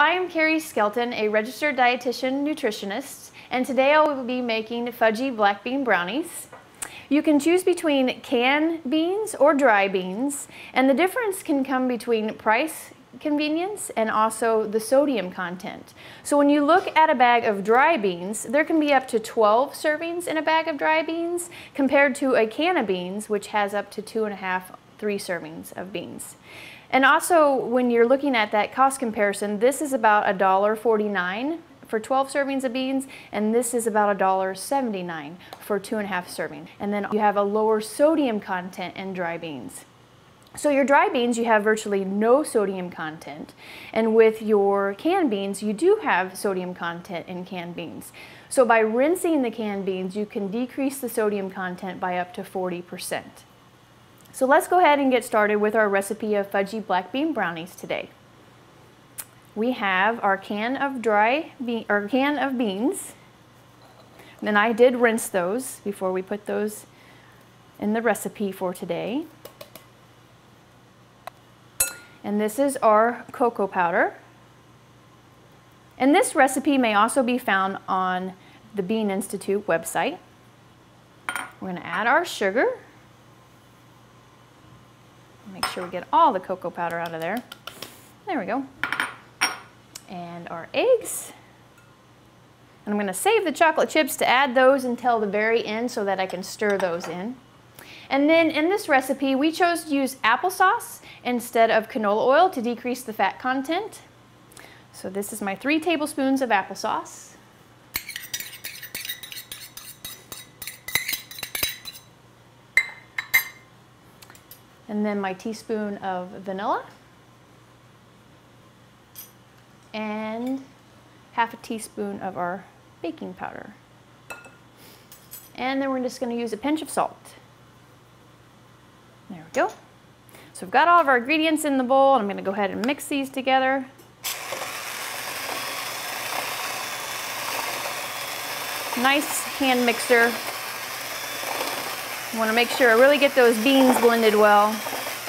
I am Carrie Skelton, a registered dietitian nutritionist, and today I will be making fudgy black bean brownies. You can choose between canned beans or dry beans, and the difference can come between price, convenience, and also the sodium content. So when you look at a bag of dry beans, there can be up to 12 servings in a bag of dry beans compared to a can of beans, which has up to 2.5, 3 servings of beans. And also, when you're looking at that cost comparison, this is about $1.49 for 12 servings of beans, and this is about $1.79 for 2.5 servings. And then you have a lower sodium content in dry beans. So your dry beans, you have virtually no sodium content, and with your canned beans, you do have sodium content in canned beans. So by rinsing the canned beans, you can decrease the sodium content by up to 40%. So let's go ahead and get started with our recipe of fudgy black bean brownies today. We have our can of beans, and I did rinse those before we put those in the recipe for today. And this is our cocoa powder. And this recipe may also be found on the Bean Institute website. We're going to add our sugar. Make sure we get all the cocoa powder out of there. There we go. And our eggs. And I'm going to save the chocolate chips to add those until the very end so that I can stir those in. And then in this recipe, we chose to use applesauce instead of canola oil to decrease the fat content. So this is my 3 tablespoons of applesauce. And then my teaspoon of vanilla. And half a teaspoon of our baking powder. And then we're just going to use a pinch of salt. There we go. So we've got all of our ingredients in the bowl, and I'm going to go ahead and mix these together. Nice hand mixer. I want to make sure I really get those beans blended well.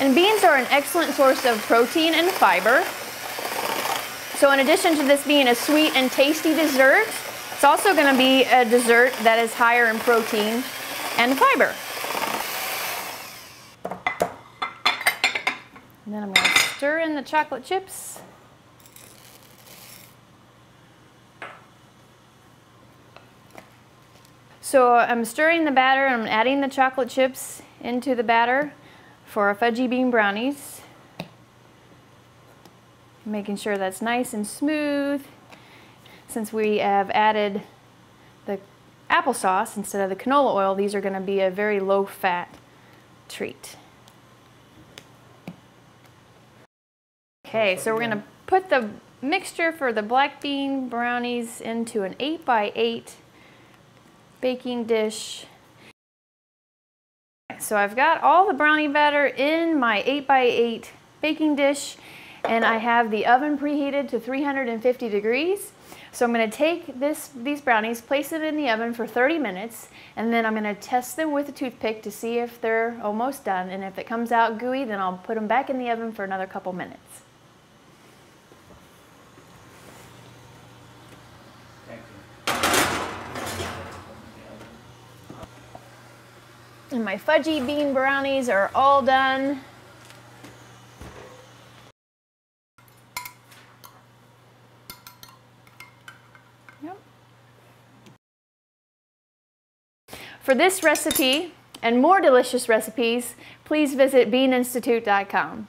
And beans are an excellent source of protein and fiber. So in addition to this being a sweet and tasty dessert, it's also going to be a dessert that is higher in protein and fiber. And then I'm going to stir in the chocolate chips. So I'm stirring the batter and I'm adding the chocolate chips into the batter for our fudgy bean brownies. Making sure that's nice and smooth. Since we have added the applesauce instead of the canola oil, these are going to be a very low fat treat. Okay, so we're going to put the mixture for the black bean brownies into an 8x8 baking dish. So I've got all the brownie batter in my 8x8 baking dish, and I have the oven preheated to 350 degrees. So I'm going to take these brownies, place it in the oven for 30 minutes, and then I'm going to test them with a toothpick to see if they're almost done. And if it comes out gooey, then I'll put them back in the oven for another couple minutes. And my fudgy bean brownies are all done. Yep. For this recipe and more delicious recipes, please visit beaninstitute.com.